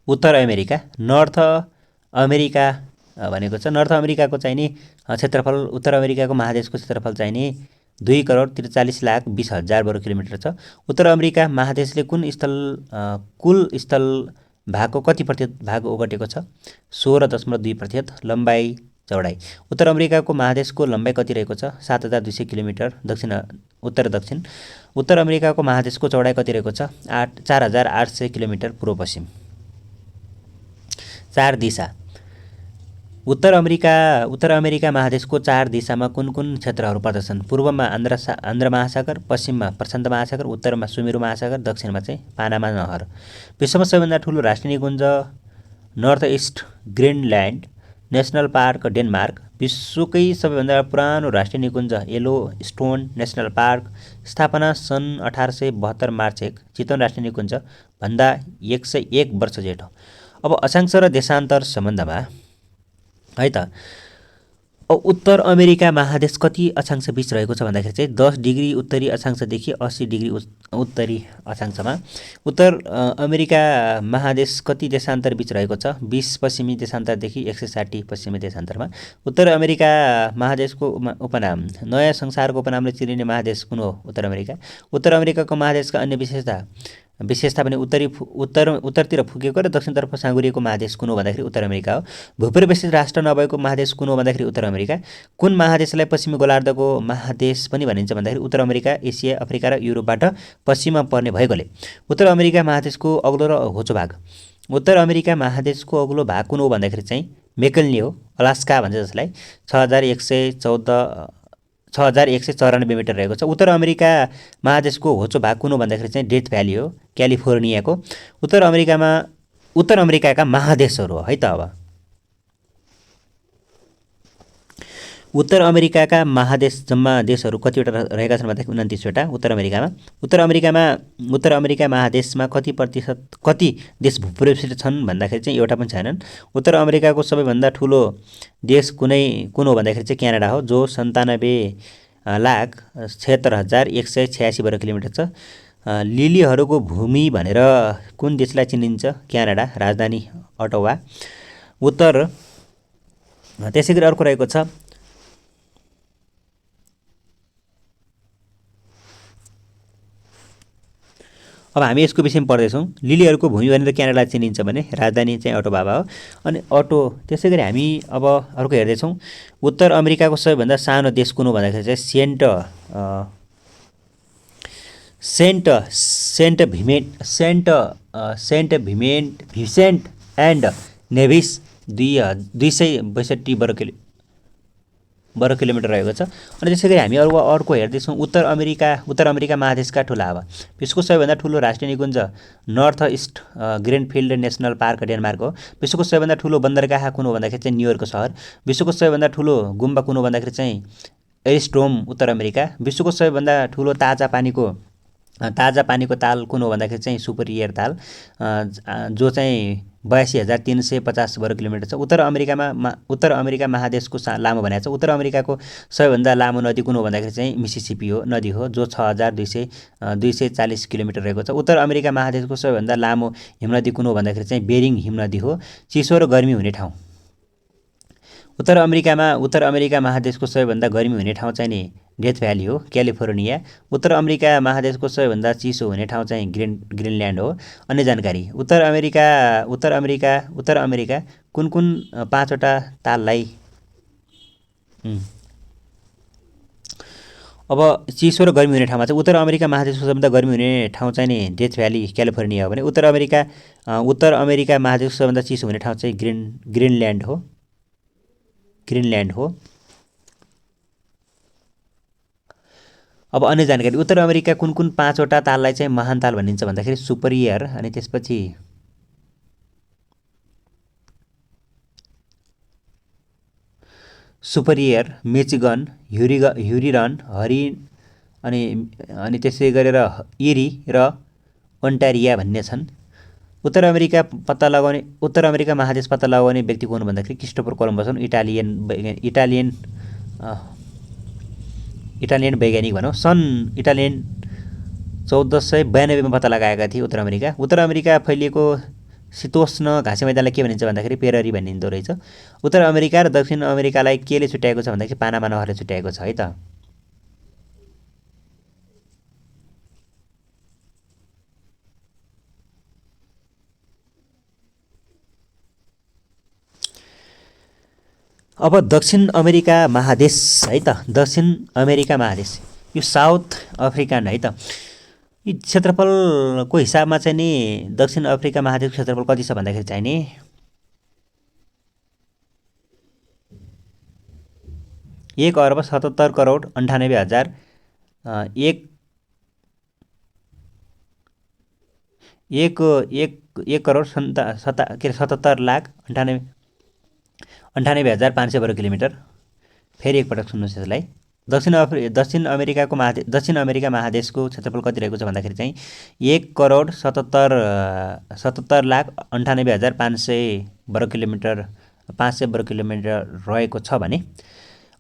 उत्तर America, north America भनेको छ। नर्थ अमेरिकाको चाहिँ नि क्षेत्रफल, उत्तर अमेरिकाको महादेशको क्षेत्रफल चाहिँ नि 2,43,20,000 वर्ग किलोमिटर छ। उत्तर अमेरिका महादेशले कुल स्थल भागको कति प्रतिशत भाग ओगटेको छ? 16.2%। लम्बाइ चौडाइ, उत्तर अमेरिकाको महादेशको लम्बाइ कति रहेको छ? 7,200 किलोमिटर उत्तर दक्षिण। उत्तर अमेरिकाको महादेशको चौडाइ कति रहेको छ? 4,800 किलोमिटर पूर्व पश्चिम। 4 दिशा, उत्तर अमेरिका महादेशको 4 दिशामा कुन कुन क्षेत्रहरू पर्दछन्? पूर्वमा आन्द्र महासागर, पश्चिममा प्रशान्त महासागर, उत्तरमा सुमेरु महासागर, दक्षिणमा चाहिँ पानामा नहर। विश्वमा सबैभन्दा ठुलो राष्ट्रिय निकुञ्ज north east Greenland national park Denmark. विश्वकै सबैभन्दा पुरानो राष्ट्रिय निकुञ्ज येलो स्टोन नेसनल पार्क, स्थापना सन् 1872 मार्च 1। चितवन राष्ट्रिय निकुञ्ज भन्दा 101 वर्ष जेठो। अब अक्षांश र देशान्तर सम्बन्धमा है त उत्तर अमेरिका महादेश कति अक्षांश बीच रहेको छ भन्दाखेरि चाहिँ 10 डिग्री उत्तरी अक्षांशदेखि 80 डिग्री उत्तरी अक्षांशमा। उत्तर अमेरिका महादेश कति देशान्तर बीच रहेको छ? 20 पश्चिमी देशान्तरदेखि 160 पश्चिमी देशान्तरमा। उत्तर अमेरिका महादेशको उपनाम, नयाँ संसारको उपनामले चिनिने महादेश कुन हो? उत्तर अमेरिका। उत्तर अमेरिकाको महादेशका अन्य विशेषता भने उत्तरतिर फुकेको र दक्षिणतर्फ साँगुरिएको महादेश कुन हो भन्दाखेरि उत्तर अमेरिका हो। भूपरिवेशित राष्ट्र नभएको महादेश कुन हो भन्दाखेरि उत्तर अमेरिका। कुन महादेशलाई पश्चिमी गोलार्धको महादेश पनि भनिन्छ भन्दाखेरि उत्तर अमेरिका, एसिया, अफ्रिका र युरोपबाट पश्चिममा पर्ने भएकोले। उत्तर अमेरिका महादेशको अग्लो र होचो भाग, उत्तर अमेरिका महादेशको अग्लो भाग कुन हो भन्दाखेरि चाहिँ मेकल्नी हो, अलास्का भन्छ जसलाई। 6,194 मिटर रहेको छ। उत्तर अमेरिका महादेशको होचो भाग कुन हो भन्दाखेरि चाहिँ डेथ भ्याली हो, क्यालिफोर्नियाको। उत्तर अमेरिकाका महादेशहरू हो है त। अब उत्तर अमेरिकाका महादेश जम्मा देशहरू कतिवटा रहेका छन् भन्दाखेरि 29 वटा उत्तर अमेरिकामा। उत्तर अमेरिका महादेशमा कति देश भूपरिवेशित छन् भन्दाखेरि चाहिँ एउटा पनि छैनन्। उत्तर अमेरिकाको सबैभन्दा ठुलो देश कुन हो भन्दाखेरि चाहिँ क्यानाडा हो, जो 97,76,186 वर्ग किलोमिटर छ। लिलीहरूको भूमि भनेर कुन देशलाई चिनिन्छ? क्यानाडा, राजधानी अटोवा। त्यसै गरी अर्को रहेको छ अब हामी यसको विषयमा पढ्दैछौँ। लिलीहरूको भूमि भनेर क्यानाडा चिनिन्छ भने राजधानी चाहिँ अटोवा हो। अनि त्यसै गरी हामी अब अर्को हेर्दैछौँ। उत्तर अमेरिकाको सबैभन्दा सानो देश कुन हो भन्दाखेरि चाहिँ सेन्ट भिसेन्ट एन्ड नेभिस 262 वर्ग किलोमिटर रहेको छ। अनि त्यसै गरी हामी अर्को हेर्दैछौँ। उत्तर अमेरिका महादेशका ठुला हावा। विश्वको सबैभन्दा ठुलो राष्ट्रिय निकुञ्ज north east Greenfield national park Denmark हो। विश्वको सबैभन्दा ठुलो बन्दरगाह कुन हो भन्दाखेरि चाहिँ न्युयोर्क सहर। विश्वको सबैभन्दा ठुलो गुम्बा कुन हो भन्दाखेरि चाहिँ एरिस्टोम उत्तर अमेरिका। विश्वको सबैभन्दा ठुलो ताजा पानीको ताल कुन हो भन्दाखेरि चाहिँ सुपरियर ताल, जो चाहिँ 82,350 वर्ग किलोमिटर छ। उत्तर अमेरिका महादेशको लामो भनेको छ। उत्तर अमेरिकाको सबैभन्दा लामो नदी कुन हो भन्दाखेरि चाहिँ मिसिसिपी नदी हो, जो 6,240 किलोमिटर रहेको छ। उत्तर अमेरिका महादेशको सबैभन्दा लामो हिमनदी कुन हो भन्दाखेरि चाहिँ बेरिङ हिमनदी हो, चिसो र गर्मी हुने ठाउँ। उत्तर अमेरिका महादेशको सबैभन्दा गर्मी हुने ठाउँ चाहिँ नि डेथ भ्याली हो, क्यालिफोर्निया। उत्तर अमेरिका महादेशको सबैभन्दा चिसो हुने ठाउँ चाहिँ ग्रिनल्यान्ड हो। अन्य जानकारी, उत्तर अमेरिका कुन 5वटा ताललाई अब चिसो र गर्मी हुने ठाउँमा चाहिँ उत्तर अमेरिका महादेशको सबैभन्दा गर्मी हुने ठाउँ चाहिँ नि डेथ भ्याली क्यालिफोर्निया हो भने उत्तर अमेरिका महादेशको सबैभन्दा चिसो हुने ठाउँ चाहिँ ग्रिनल्यान्ड हो। अब अन्य जानकारी, उत्तर अमेरिका कुन 5वटा ताललाई चाहिँ महान ताल भनिन्छ भन्दाखेरि सुपरियर, अनि त्यसपछि सुपरियर, मिचिगन, ह्युरिरन, अनि त्यसै गरेर इरी र ओन्टारिया भन्ने छन्। उत्तर अमेरिका महादेश पत्ता लगाउने व्यक्ति कोन भन्दाखेरि क्रिस्टोफर कोलम्बस हुन्, इटालियन वैज्ञानिक भनौँ। सन् 1492 मा पत्ता लगाएका थिए उत्तर अमेरिका फैलिएको शीतोष्ण घाँसे मैदानलाई के भनिन्छ भन्दाखेरि पेररी भनिँदो रहेछ। उत्तर अमेरिका र दक्षिण अमेरिकालाई केले छुट्याएको छ भन्दाखेरि पानामा नहरले छुट्याएको छ है त। अब दक्षिण अमेरिका महादेश है त। दक्षिण अमेरिका महादेश यो साउथ अफ्रिकन है त। यी क्षेत्रफलको हिसाबमा चाहिँ नि दक्षिण अफ्रिका महादेशको क्षेत्रफल कति छ भन्दाखेरि चाहिँ नि 1,77,98,000 1,77,98,500 वर्ग किलोमिटर। फेरि एकपटक सुन्नुहोस् यसलाई। दक्षिण अमेरिका महादेशको क्षेत्रफल कति रहेको छ भन्दाखेरि चाहिँ 1,77,98,500 वर्ग किलोमिटर 500 वर्ग किलोमिटर रहेको छ भने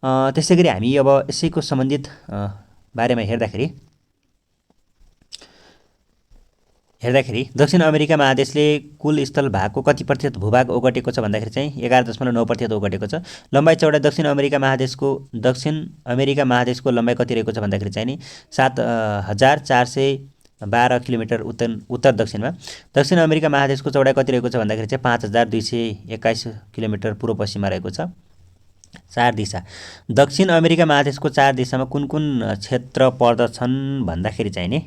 त्यसै गरी हामी अब यसैको सम्बन्धित बारेमा हेर्दाखेरि दक्षिण अमेरिका महादेशले कुल स्थल भागको कति प्रतिशत भूभाग ओगटेको छ भन्दाखेरि चाहिँ 11.9% ओगटेको छ। लम्बाइ चौडाइ दक्षिण अमेरिका महादेशको लम्बाइ कति रहेको छ भन्दाखेरि चाहिँ नि 7,412 किलोमिटर उत्तर दक्षिणमा। दक्षिण अमेरिका महादेशको चौडाइ कति रहेको छ भन्दाखेरि चाहिँ 5,221 किलोमिटर पूर्व पश्चिममा रहेको छ। 4 दिशा दक्षिण अमेरिका महादेशको 4 दिशामा कुन कुन क्षेत्र पर्दछन् भन्दाखेरि चाहिँ नि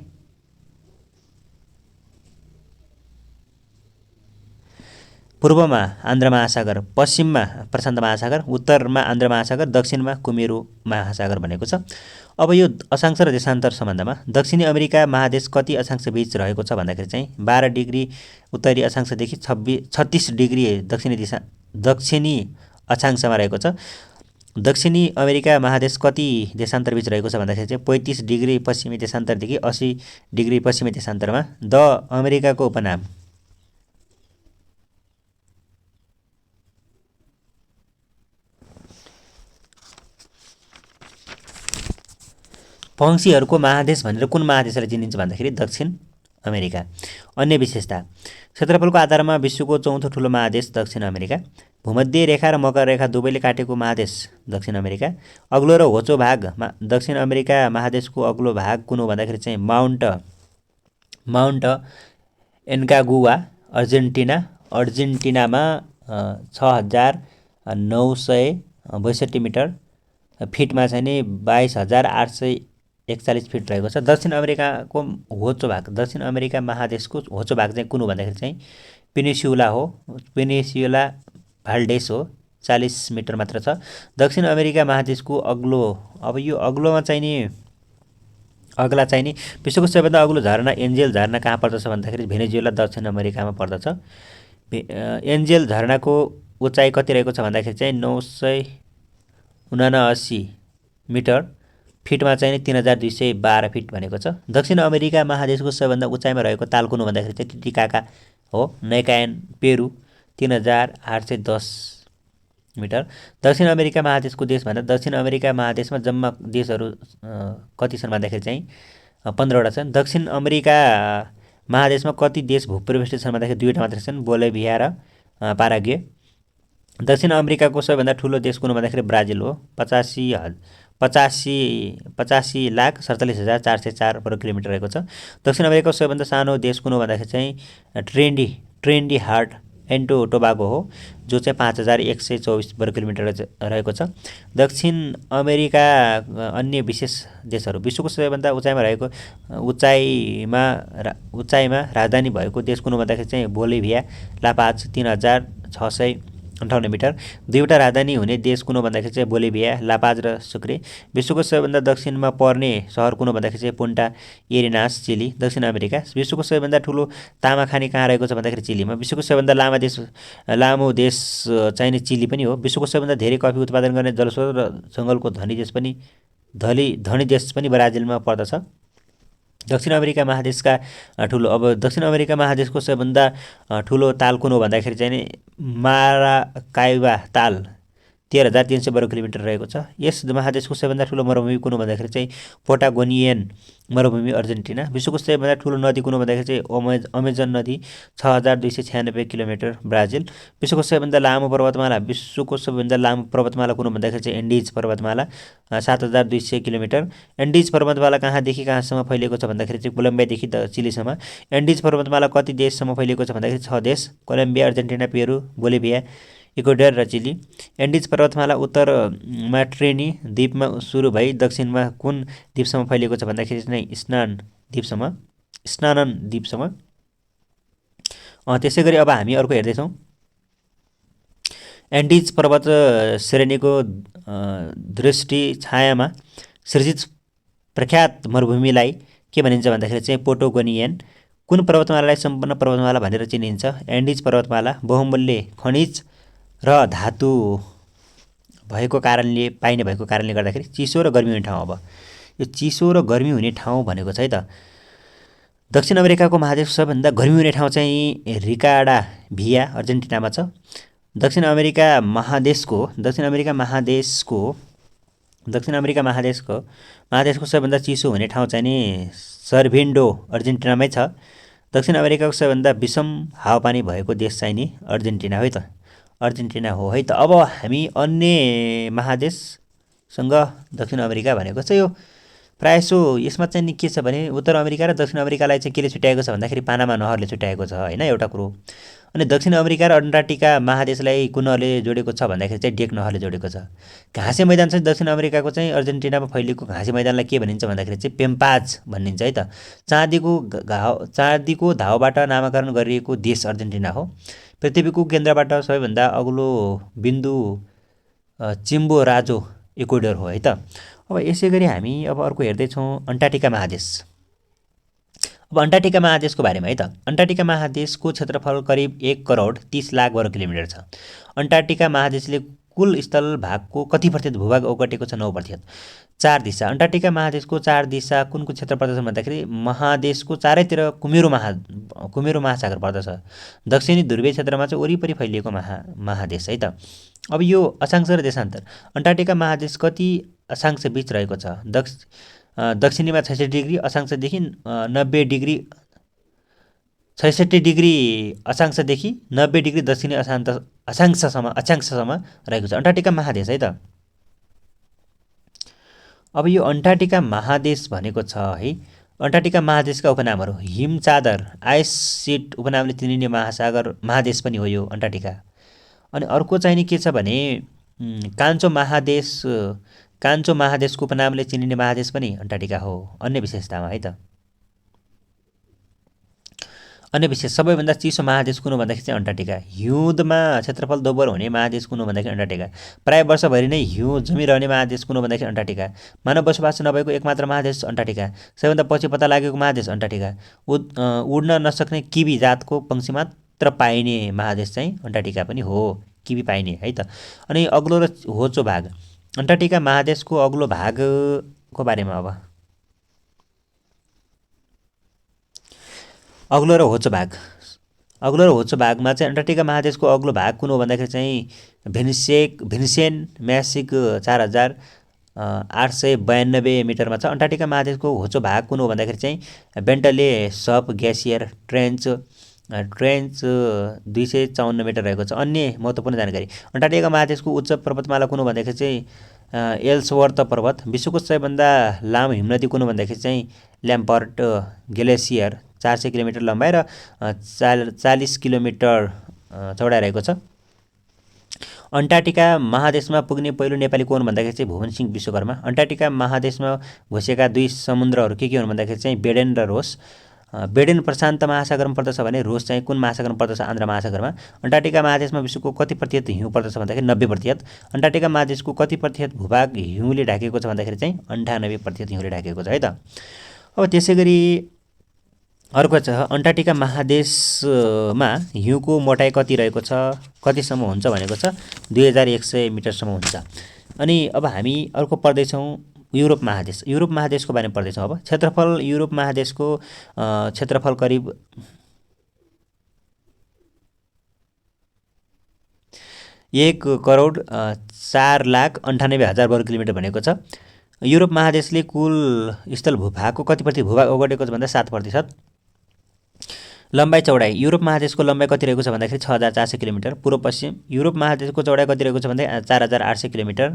पूर्वमा आन्द्र महासागर, पश्चिममा प्रशान्त महासागर, उत्तरमा आन्द्र महासागर, दक्षिणमा कुमेरू महासागर भनेको छ। अब यो अक्षांश र देशान्तर सम्बन्धमा दक्षिणी अमेरिका महादेश कति अक्षांश बीच रहेको छ भन्दाखेरि चाहिँ 12 डिग्री उत्तरी अक्षांशदेखि 36 डिग्री दक्षिणी अक्षांशमा रहेको छ। दक्षिणी अमेरिका महादेश कति देशान्तर बीच रहेको छ भन्दाखेरि चाहिँ 35 डिग्री पश्चिमी देशान्तरदेखि 80 डिग्री पश्चिमी देशान्तरमा। द अमेरिकाको उपनाम पंक्षीहरूको महादेश भनेर कुन महादेशलाई चिनिन्छ भन्दाखेरि दक्षिण अमेरिका। अन्य विशेषता क्षेत्रफलको आधारमा विश्वको चौथो ठुलो महादेश दक्षिण अमेरिका। भूमध्य रेखा र मकर रेखा दुवैले काटेको महादेश दक्षिण अमेरिका। अग्लो र होचो भागमा दक्षिण अमेरिका महादेशको अग्लो भाग कुन हो भन्दाखेरि चाहिँ माउन्ट एन्कागुआ अर्जेन्टिनामा 6,962 मिटर, फिटमा चाहिँ नि 22,841 फिट रहेको छ। दक्षिण अमेरिकाको होचो भाग दक्षिण अमेरिका महादेशको होचो भाग चाहिँ कुन हो भन्दाखेरि चाहिँ पेनिन्सुला हो। पेनिन्सुला भाल्डेस हो, 40 मिटर मात्र छ। दक्षिण अमेरिका महादेशको अग्लो अब यो अग्लोमा चाहिँ नि अग्ला चाहिँ नि विश्वको सबैभन्दा अग्लो झरना एन्जेल झरना कहाँ पर्दछ भन्दाखेरि भेनेजुएला दक्षिण अमेरिकामा पर्दछ। एन्जेल झरनाको उचाइ कति रहेको छ भन्दाखेरि चाहिँ 979 मिटर, फिटमा चाहिँ 3,212 फिट भनेको छ। दक्षिण अमेरिका महादेशको सबैभन्दा उचाइमा रहेको ताल कुन हो भन्दाखेरि चाहिँ टिटिकाका हो, नैकायन पेरु 3,810 मिटर। दक्षिण अमेरिका महादेशको देश भन्दा दक्षिण अमेरिका महादेशमा जम्मा देशहरू कति छन् भन्दाखेरि चाहिँ 15वटा छन्। दक्षिण अमेरिका महादेशमा कति देश भूपरिवेष्टित छन् भन्दाखेरि 2वटा मात्र छन्, बोलिभिया र पाराग्वे। दक्षिण अमेरिकाको सबैभन्दा ठुलो देश कुन भन्दाखेरि ब्राजिल हो, 85,47,404 वर्ग किलोमिटर रहेको छ। दक्षिण अमेरिकाको सबैभन्दा सानो देश कुन हो भन्दाखेरि चाहिँ ट्रेन्डी हार्ट एन्ड टोबागो हो, जो चाहिँ 5,124 वर्ग किलोमिटर रहेको छ। दक्षिण अमेरिका अन्य विशेष देशहरू विश्वको सबैभन्दा उचाइमा राजधानी भएको देश कुन हो भन्दाखेरि चाहिँ बोलिभिया, लापाज 3,658 मिटर। 2वटा राजधानी हुने देश कुन हो भन्दाखेरि चाहिँ बोलिभिया, लापाज र सुक्रे। विश्वको सबैभन्दा दक्षिणमा पर्ने सहर कुन हो भन्दाखेरि चाहिँ पुन्टा एरेनास, चिली। दक्षिण अमेरिका विश्वको सबैभन्दा ठुलो तामा खानी कहाँ रहेको छ भन्दाखेरि चिलीमा। विश्वको सबैभन्दा लामो देश चाहिँ नि चिली पनि हो। विश्वको सबैभन्दा धेरै कफी उत्पादन गर्ने जलस्रोत र जङ्गलको धनी देश पनि ब्राजिलमा पर्दछ। दक्षिण अमेरिका महादेशको सबैभन्दा ठुलो ताल कुन हो भन्दाखेरि चाहिँ नि माराकाइबा ताल 13,300 वर्ग किलोमिटर रहेको छ। यस महादेशको सबैभन्दा ठुलो मरुभूमि कुन हो भन्दाखेरि चाहिँ पोटागोनियन मरुभूमि अर्जेन्टिना। विश्वको सबैभन्दा ठुलो नदी कुन हो भन्दाखेरि चाहिँ अमेजन नदी 6,296 किलोमिटर ब्राजिल। विश्वको सबैभन्दा लामो पर्वतमाला कुन हो भन्दाखेरि चाहिँ एन्डिज पर्वतमाला 7,200 किलोमिटर। एन्डिज पर्वतमाला कहाँदेखि कहाँसम्म फैलिएको छ भन्दाखेरि चाहिँ कोलम्बियादेखि चिलीसम्म। एन्डिज पर्वतमाला कति देशसम्म फैलिएको छ भन्दाखेरि 6 देश, Colombia, Argentina, Peru, Bolivia, Ecuador र चिली। एन्डिज पर्वतमाला उत्तरमा ट्रेनी द्वीपमा सुरु भई दक्षिणमा कुन द्वीपसम्म फैलिएको छ भन्दाखेरि चाहिँ स्नानन द्वीपसम्म। त्यसै गरी अब हामी अर्को हेर्दैछौँ। एन्डिज पर्वत श्रेणीको दृष्टि छायामा सृजित प्रख्यात मरुभूमिलाई के भनिन्छ भन्दाखेरि चाहिँ पोटागोनियन। कुन पर्वतमालालाई सम्पूर्ण पर्वतमाला भनेर चिनिन्छ? एन्डिज पर्वतमाला बहुमूल्य खनिज र धातु पाइने भएको कारणले गर्दाखेरि चिसो र गर्मी हुने ठाउँ। अब यो चिसो र गर्मी हुने ठाउँ भनेको छ है त। दक्षिण अमेरिकाको महादेशको सबैभन्दा गर्मी हुने ठाउँ चाहिँ रिकाडा भिया अर्जेन्टिनामा छ। दक्षिण अमेरिका महादेशको सबैभन्दा चिसो हुने ठाउँ चाहिँ नि सर्भिन्डो अर्जेन्टिनामै छ। दक्षिण अमेरिकाको सबैभन्दा विषम हावापानी भएको देश चाहिँ नि अर्जेन्टिना हो है त। अब हामी अन्य महादेशसँग दक्षिण अमेरिका भनेको चाहिँ यो प्रायःसो यसमा चाहिँ नि के छ भने उत्तर अमेरिका र दक्षिण अमेरिकालाई चाहिँ केले छुट्याएको छ भन्दाखेरि पानामा नहरले छुट्याएको छ होइन, एउटा कुरो। अनि दक्षिण अमेरिका र अन्टार्कटिका महादेशलाई कुन नहरले जोडेको छ भन्दाखेरि चाहिँ डेक नहरले जोडेको छ। घाँसे मैदान चाहिँ दक्षिण अमेरिकाको चाहिँ अर्जेन्टिनामा फैलिएको घाँसे मैदानलाई के भनिन्छ भन्दाखेरि चाहिँ पेम्पाज भनिन्छ है त। चाँदीको घाउबाट नामाकरण गरिएको देश अर्जेन्टिना हो। पृथ्वीको केन्द्रबाट सबैभन्दा अग्लो बिन्दु चिम्बोराजो इक्वेडर हो है त। अब यसै गरी हामी अब अर्को हेर्दैछौँ अन्टार्कटिका महादेश। अब अन्टार्कटिका महादेशको बारेमा है त। अन्टार्कटिका महादेशको क्षेत्रफल करिब 1,30,00,000 वर्ग किलोमिटर छ। अन्टार्कटिका महादेशले कुल स्थल भागको कति प्रतिशत भूभाग ओगटेको छ? 9%। 4 दिशा। अन्टार्कटिका महादेशको 4 दिशा कुनको क्षेत्र पर्दछ भन्दाखेरि महादेशको चारैतिर कुमेरो महासागर पर्दछ। दक्षिणी ध्रुवीय क्षेत्रमा चाहिँ वरिपरि फैलिएको महादेश है त। अब यो अक्षांश र देशान्तर। अन्टार्कटिका महादेश कति अक्षांश बीच रहेको छ? दक्षिणीमा 66 डिग्री अक्षांशदेखि 90 डिग्री 66 डिग्री अक्षांशदेखि 90 डिग्री दक्षिणी अक्षांशसम्म रहेको छ अन्टार्कटिका महादेश है त। अब यो अन्टार्कटिका महादेश भनेको छ है। अन्टार्कटिका महादेशका उपनामहरू हिमचादर, आइस सिट उपनामले चिनिने महादेश पनि हो यो अन्टार्कटिका। अनि अर्को चाहिँ नि के छ भने कान्छो महादेशको उपनामले चिनिने महादेश पनि अन्टार्कटिका हो अन्य विशेषतामा है त। अन्य विशेष सबैभन्दा चिसो महादेश कुन हो भन्दाखेरि चाहिँ अन्टार्कटिका। हिउँदमा क्षेत्रफल दोब्बर हुने महादेश कुन हो भन्दाखेरि अन्टार्कटिका। प्राय वर्षभरि नै हिउँ जमिरहने महादेश कुन हो भन्दाखेरि अन्टार्कटिका। मानव बसोबास नभएको एकमात्र महादेश अन्टार्कटिका। सबैभन्दा पछि पत्ता लागेको महादेश अन्टार्कटिका। उड्न नसक्ने किवी जातको पंक्षी मात्र पाइने महादेश चाहिँ अन्टार्कटिका पनि हो, किवी पाइने है त। अनि अग्लो र होचो भाग। अन्टार्कटिका महादेशको अग्लो भागको बारेमा अब अग्लो र होचो भागमा चाहिँ अन्टार्कटिका महादेशको अग्लो भाग कुन हो भन्दाखेरि चाहिँ भेनिसेन म्यासिक 4,892 मिटरमा छ। अन्टार्कटिका महादेशको होचो भाग कुन हो भन्दाखेरि चाहिँ बेन्टले सब ग्यासियर ट्रेन्च 254 मिटर रहेको छ। अन्य महत्त्वपूर्ण जानकारी। अन्टार्कटिका महादेशको उच्च पर्वतमाला कुन हो भन्दाखेरि चाहिँ एल्सवर्थ पर्वत। विश्वको सबैभन्दा लामो हिमनदी कुन हो भन्दाखेरि चाहिँ ल्याम्पर्ट ग्लेसियर 400 किलोमिटर लम्बाइ र 40 किलोमिटर चौडाइ रहेको छ। अन्टार्कटिका महादेशमा पुग्ने पहिलो नेपाली को हुन् भन्दाखेरि चाहिँ भुवन सिंह विश्वकर्मा। अन्टार्कटिका महादेशमा घुसेका 2 समुद्रहरू के हुन् भन्दाखेरि चाहिँ बेडेन र रोस। बेडेन प्रशान्त महासागरमा पर्दछ भने रोस चाहिँ कुन महासागरमा पर्दछ? आन्ध्र महासागरमा। अन्टार्कटिका महादेशमा विश्वको कति प्रतिशत हिउँ पर्दछ भन्दाखेरि 90%। अन्टार्कटिका महादेशको कति प्रतिशत भूभाग हिउँले ढाकेको छ भन्दाखेरि चाहिँ 98% हिउँले ढाकेको छ है त। अब त्यसै गरी अर्को छ अन्टार्कटिका महादेशमा हिउँको मोटाइ कति रहेको छ, कतिसम्म हुन्छ भनेको छ 2100 मिटरसम्म हुन्छ। अनि अब हामी अर्को पढ्दैछौँ युरोप महादेशको बारेमा पढ्दैछौँ। अब क्षेत्रफल युरोप महादेशको क्षेत्रफल करिब 1,04,98,000 वर्ग किलोमिटर भनेको छ। युरोप महादेशले कुल स्थल भूभागको कति प्रतिशत भूभाग ओगटेको छ भन्दा 7%। लम्बाइ चौडाइ युरोप महादेशको लम्बाइ कति रहेको छ भन्दाखेरि 6,400 किलोमिटर। पूर्व पश्चिम युरोप महादेशको चौडाइ कति रहेको छ भन्दा 4,800 किलोमिटर।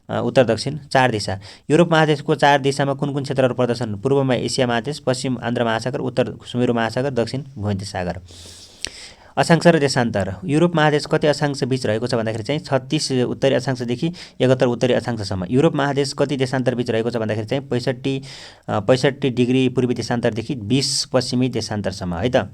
उत्तर दक्षिण 4 दिशा युरोप महादेशको 4 दिशामा कुन कुन क्षेत्रहरू पर्दछन्? पूर्वमा एसिया महादेश, पश्चिम आन्द्र महासागर, उत्तर सुमेरु महासागर, दक्षिण भूमध्य सागर। अक्षांश र देशान्तर युरोप महादेश कति अक्षांश बीच रहेको छ भन्दाखेरि चाहिँ 36 उत्तरी अक्षांशदेखि 71 उत्तरी अक्षांशसम्म। युरोप महादेश कति देशान्तर बीच रहेको छ भन्दाखेरि चाहिँ 65 डिग्री पूर्वी देशान्तरदेखि 20 पश्चिमी देशान्तरसम्म है त।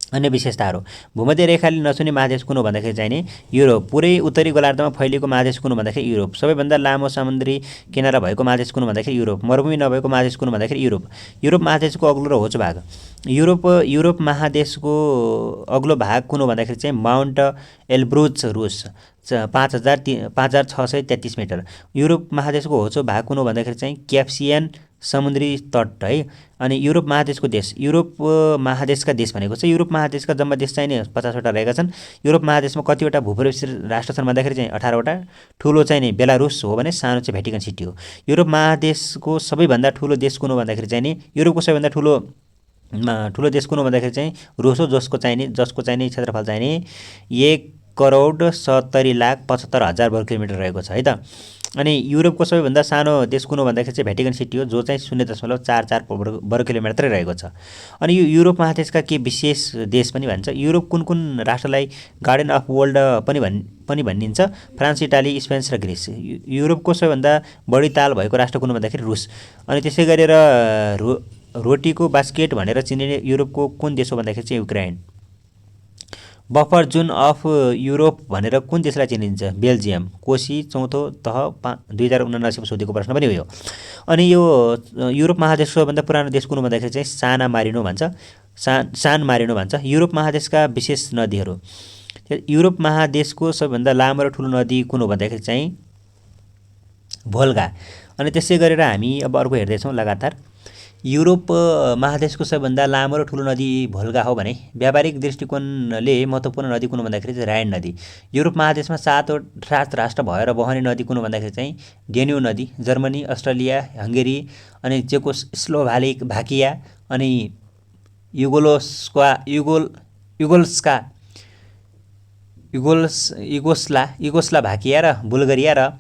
अन्य विशेषताहरू भूमध्य रेखाले नछुने महादेश कुन हो भन्दाखेरि चाहिँ नि युरोप। पुरै उत्तरी गोलार्धमा फैलिएको महादेश कुन हो भन्दाखेरि युरोप। सबैभन्दा लामो समुद्री किनारा भएको महादेश कुन हो भन्दाखेरि युरोप। मरुभूमि नभएको महादेश कुन हो भन्दाखेरि युरोप। युरोप महादेशको अग्लो र होचो भाग युरोप महादेशको अग्लो भाग कुन हो भन्दाखेरि चाहिँ माउन्ट एल्ब्रुज रुस 5,633 मिटर। युरोप महादेशको होचो भाग कुन हो भन्दाखेरि चाहिँ क्याप्सियन समुद्री तट है। अनि युरोप महादेशको देश युरोप महादेशका देश भनेको चाहिँ युरोप महादेशका जम्मा देश चाहिँ नि 50वटा रहेका छन्। युरोप महादेशमा कतिवटा भूप्रवेशी राष्ट्र छन् भन्दाखेरि चाहिँ 18वटा। ठुलो चाहिँ नि बेलारुस हो भने सानो चाहिँ भ्याटिकन सिटी हो। युरोप महादेशको सबैभन्दा ठुलो देश कुन हो भन्दाखेरि चाहिँ नि युरोपको सबैभन्दा ठुलो देश कुन हो भन्दाखेरि चाहिँ रुस हो, जसको चाहिँ नि क्षेत्रफल चाहिँ नि 1,70,75,000 वर्ग किलोमिटर रहेको छ है त। अनि युरोपको सबैभन्दा सानो देश कुन हो भन्दाखेरि चाहिँ भ्याटिकन सिटी हो, जो चाहिँ 0.44 वर्ग किलोमिटर रहेको छ। अनि यो युरोप महादेशका के विशेष देश पनि भन्छ। युरोप कुन कुन राष्ट्रलाई गार्डन अफ वर्ल्ड पनि भनिन्छ? फ्रान्स, इटाली, स्पेन र ग्रिस। युरोपको सबैभन्दा बढी ताल भएको राष्ट्र कुन भन्दाखेरि रुस। अनि त्यसै गरेर रोटीको बास्केट भनेर चिनिने युरोपको कुन देश हो भन्दाखेरि चाहिँ Ukraine. Buffer John of Europe भनेर कुन देशलाई चिनिन्छ? बेल्जियम। कोशी चौथो तह 2079 सोधेको प्रश्न पनि हो यो। अनि यो युरोप महादेशको सबैभन्दा पुरानो देश कुन भन्दाखेरि चाहिँ सान मारिनो भन्छ। युरोप महादेशका विशेष नदीहरू युरोप महादेशको सबैभन्दा लामो र ठुलो नदी कुन हो भन्दाखेरि चाहिँ भोल्गा। अनि त्यसै गरेर हामी अब अर्को हेर्दैछौँ लगातार। युरोप महादेशको सबैभन्दा लामो र ठुलो नदी भोल्गा हो भने व्यापारिक दृष्टिकोणले महत्त्वपूर्ण नदी कुन भन्दाखेरि चाहिँ राइन नदी। युरोप महादेशमा 7 राष्ट्र भएर बहने नदी कुन भन्दाखेरि चाहिँ डेन्युब नदी। जर्मनी, अस्ट्रेलिया, हङ्गेरी अनि चेकोस्लोभाकिया अनि युगोस्लाभाकिया र बुल्गेरिया र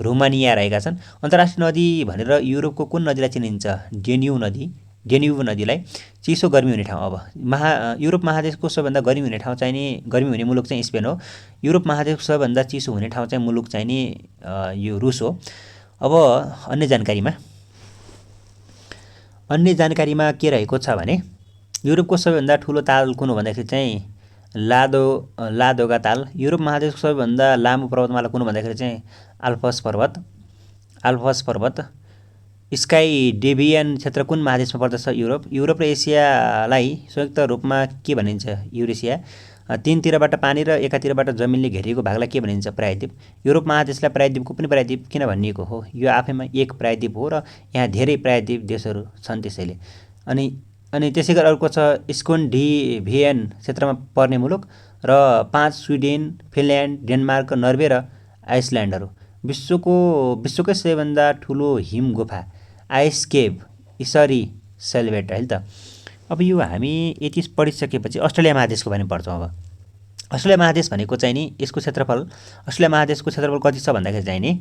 रोमानिया रहेका छन्। अन्तर्राष्ट्रिय नदी भनेर युरोपको कुन नदीलाई चिनिन्छ? डेन्युब नदीलाई। चिसो गर्मी हुने ठाउँ अब युरोप महादेशको सबैभन्दा गर्मी हुने मुलुक चाहिँ स्पेन हो। युरोप महादेशको सबैभन्दा चिसो हुने ठाउँ चाहिँ मुलुक चाहिँ नि यो रुस हो। अब अन्य जानकारीमा के रहेको छ भने युरोपको सबैभन्दा ठुलो ताल कुन हो भन्दाखेरि चाहिँ लादोगा ताल। युरोप महादेशको सबैभन्दा लामो पर्वतमाला कुन भन्दाखेरि चाहिँ आल्प्स पर्वत। स्काइडेभियन क्षेत्र कुन महादेशमा पर्दछ? युरोप र एसियालाई संयुक्त रूपमा के भनिन्छ? युरेसिया। 3तिरबाट पानी र एकातिरबाट जमिनले घेरिएको भागलाई के भनिन्छ? प्रायद्वीप। युरोप महादेशलाई प्रायद्वीपको पनि प्रायद्वीप किन भनिएको हो? यो आफैमा एक प्रायद्वीप हो र यहाँ धेरै प्रायद्वीप देशहरू छन् त्यसैले। अनि त्यसै गरी अर्को छ स्कान्डिनेभियन क्षेत्रमा पर्ने मुलुक र 5 स्विडेन, फिनल्यान्ड, डेनमार्क, नर्वे र आइसल्यान्डहरू। विश्वकै सबैभन्दा ठुलो हिम गुफा आइस केभ इसरी सेल्वेट है त। अब यो हामी यति पढिसकेपछि अस्ट्रेलिया महादेशको बारेमा पढ्छौँ। अब अस्ट्रेलिया महादेश भनेको चाहिँ नि यसको क्षेत्रफल अस्ट्रेलिया महादेशको क्षेत्रफल कति छ भन्दाखेरि चाहिँ नि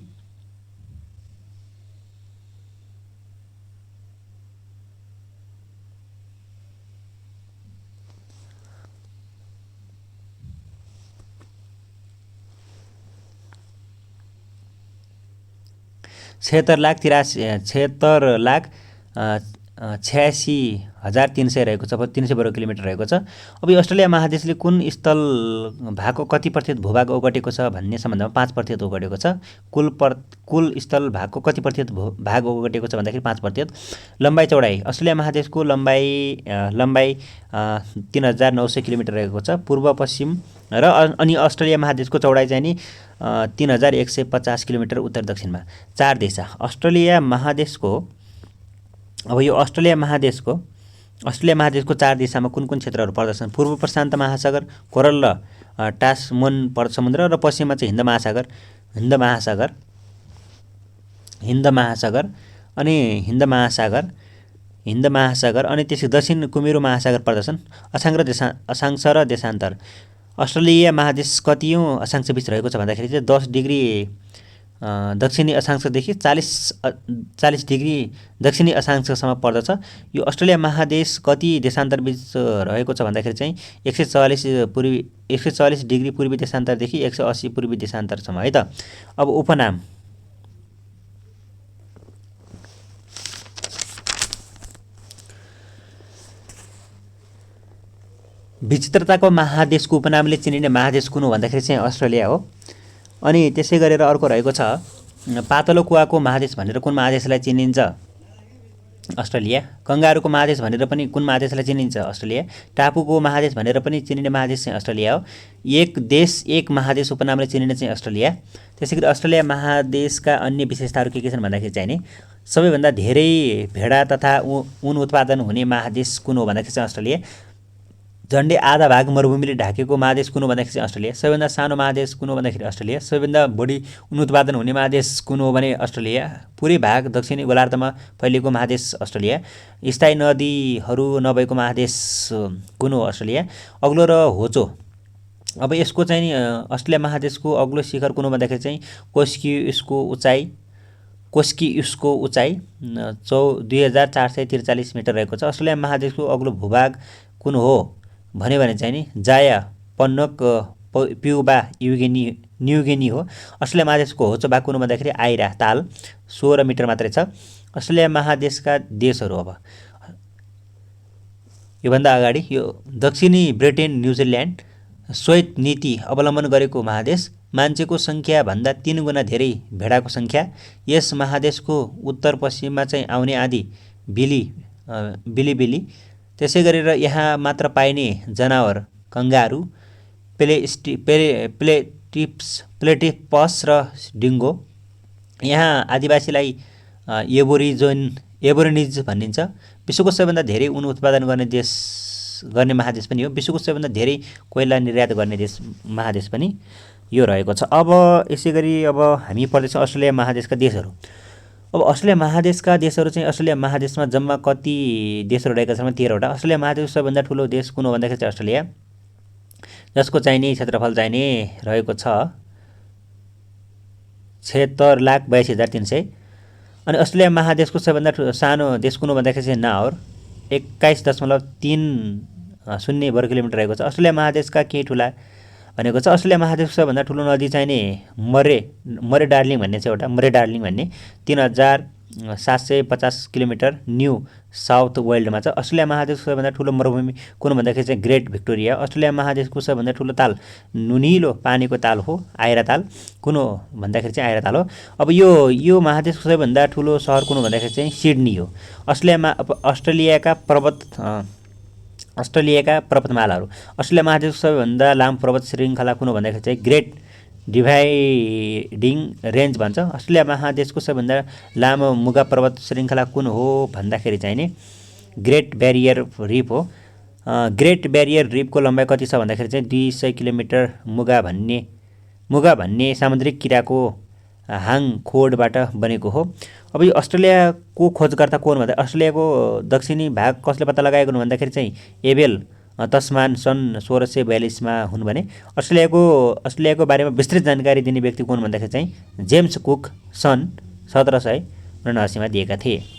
76,86,300 रहेको छ, 300 वर्ग किलोमिटर रहेको छ। अब यो अस्ट्रेलिया महादेशले कुन स्थल भागको कति प्रतिशत भूभाग ओगटेको छ भन्ने सम्बन्धमा 5% ओगटेको छ। कुल स्थल भागको कति प्रतिशत भाग ओगटेको छ भन्दाखेरि 5%। लम्बाइ चौडाइ अस्ट्रेलिया महादेशको लम्बाइ 3,900 किलोमिटर रहेको छ पूर्व पश्चिम र अनि अस्ट्रेलिया महादेशको चौडाइ चाहिँ नि 3,150 किलोमिटर उत्तर दक्षिणमा। 4 दिशा अस्ट्रेलिया महादेशको 4 दिशामा कुन कुन क्षेत्रहरू पर्दछन्? पूर्व प्रशान्त महासागर, कोरल र टासमन प्रदेश समुद्र र पश्चिममा चाहिँ हिन्द महासागर अनि त्यसै दक्षिण कुमेरु महासागर पर्दछन्। अक्षांश र देशान्तर। अस्ट्रेलिया महादेश कतियौँ अक्षांशबीच रहेको छ भन्दाखेरि चाहिँ 10 डिग्री दक्षिणी अक्षांशदेखि 40 डिग्री दक्षिणी अक्षांशसम्म पर्दछ। यो अस्ट्रेलिया महादेश कति देशान्तरबीच रहेको छ भन्दाखेरि चाहिँ 144 डिग्री पूर्वी देशान्तरदेखि 180 पूर्वी देशान्तरसम्म है त। अब उपनाम। विचित्रताको महादेशको उपनामले चिनिने महादेश कुन हो भन्दाखेरि चाहिँ अस्ट्रेलिया हो। अनि त्यसै गरेर अर्को रहेको छ पातलो कुवाको महादेश भनेर कुन महादेशलाई चिनिन्छ? अस्ट्रेलिया। कंगारुको महादेश भनेर पनि कुन महादेशलाई चिनिन्छ? अस्ट्रेलिया। टापुको महादेश भनेर पनि चिनिने महादेश चाहिँ अस्ट्रेलिया हो। एक देश एक महादेश उपनामले चिनिने चाहिँ अस्ट्रेलिया। त्यसैगरी अस्ट्रेलिया महादेशका अन्य विशेषताहरू के छन् भन्दाखेरि चाहिँ नि सबैभन्दा धेरै भेडा तथा ऊन उत्पादन हुने महादेश कुन हो भन्दाखेरि चाहिँ अस्ट्रेलिया। झन्डै आधा भाग मरुभूमिले ढाकेको महादेश कुन हो भन्दाखेरि चाहिँ अस्ट्रेलिया। सबैभन्दा सानो महादेश कुन हो भन्दाखेरि अस्ट्रेलिया। सबैभन्दा बढी ऊन उत्पादन हुने महादेश कुन हो भने अस्ट्रेलिया। पुरै भाग दक्षिणी गोलार्धमा फैलिएको महादेश अस्ट्रेलिया। स्थायी नदीहरू नभएको महादेश कुन हो? अस्ट्रेलिया। अग्लो र होचो। अब यसको चाहिँ नि अस्ट्रेलिया महादेशको अग्लो शिखर कुन हो भन्दाखेरि चाहिँ कोस्कियुसको उचाइ 2443 मिटर रहेको छ। अस्ट्रेलिया महादेशको अग्लो भूभाग कुन हो भने चाहिँ नि जाया पन्नक प्युबा न्युगिनी हो। अस्ट्रेलिया महादेशको होचो भाग कुन भन्दाखेरि आइरा ताल 16 मिटर मात्रै छ। अस्ट्रेलिया महादेशका देशहरू। अब योभन्दा अगाडि यो दक्षिणी ब्रिटेन न्युजिल्यान्ड श्वेत नीति अवलम्बन गरेको महादेश। मान्छेको सङ्ख्याभन्दा 3 गुणा धेरै भेडाको सङ्ख्या। यस महादेशको उत्तर पश्चिममा चाहिँ आउने आदि बिली। त्यसै गरेर यहाँ मात्र पाइने जनावर कंगारू, प्लेटिपस र डिङ्गो। यहाँ आदिवासीलाई एबोरिनिज भनिन्छ। विश्वको सबैभन्दा धेरै ऊन उत्पादन गर्ने महादेश पनि हो। विश्वको सबैभन्दा धेरै कोइला निर्यात गर्ने महादेश पनि यो रहेको छ। अब यसै गरी अब हामी पढ्दैछौँ अस्ट्रेलिया महादेशका देशहरू। अब अस्ट्रेलिया महादेशका देशहरू चाहिँ अस्ट्रेलिया महादेशमा जम्मा कति देशहरू रहेका छन्? 13 वटा। अस्ट्रेलिया महादेशको सबैभन्दा ठुलो देश कुन हो भन्दाखेरि चाहिँ अस्ट्रेलिया, जसको चाहिँ नि क्षेत्रफल चाहिँ नि रहेको छ 76,82,300। अनि अस्ट्रेलिया महादेशको सबैभन्दा सानो देश कुन हो भन्दाखेरि चाहिँ नाहर 21.30 वर्ग किलोमिटर रहेको छ। अस्ट्रेलिया महादेशका केही ठुला भनेको छ। अस्ट्रेलिया महादेशको सबैभन्दा ठुलो नदी चाहिँ नि मरे डार्लिङ भन्ने छ एउटा, मरे डार्लिङ भन्ने 3750 किलोमिटर न्यू साउथ वेल्समा छ। अस्ट्रेलिया महादेशको सबैभन्दा ठुलो मरुभूमि कुन भन्दाखेरि चाहिँ ग्रेट भिक्टोरिया। अस्ट्रेलिया महादेशको सबैभन्दा ठुलो ताल नुनिलो पानीको ताल हो आइरा ताल। कुन हो भन्दाखेरि चाहिँ आइरा ताल हो। अब यो महादेशको सबैभन्दा ठुलो सहर कुन हो भन्दाखेरि चाहिँ सिडनी हो। अस्ट्रेलियाका पर्वतमालाहरू। अस्ट्रेलिया महादेशको सबैभन्दा लामो पर्वत श्रृङ्खला कुन हो भन्दाखेरि चाहिँ ग्रेट डिभाइडिङ रेन्ज भन्छ। अस्ट्रेलिया महादेशको सबैभन्दा लामो मुगा पर्वत श्रृङ्खला कुन हो भन्दाखेरि चाहिँ नि ग्रेट ब्यारियर रिफ हो। ग्रेट ब्यारियर रिफको लम्बाइ कति छ भन्दाखेरि चाहिँ 200 किलोमिटर। मुगा भन्ने सामुद्रिक किराको हाङखोडबाट बनेको हो। अब यो अस्ट्रेलियाको खोजकर्ता कोन भन्दा अस्ट्रेलियाको दक्षिणी भाग कसले पत्ता लगाएको भन्दाखेरि चाहिँ एबेल तस्मान सन् 1642 हुन् भने अस्ट्रेलियाको बारेमा विस्तृत जानकारी दिने व्यक्ति कोन भन्दाखेरि चाहिँ जेम्स कुक सन् 1779 दिएका थिए।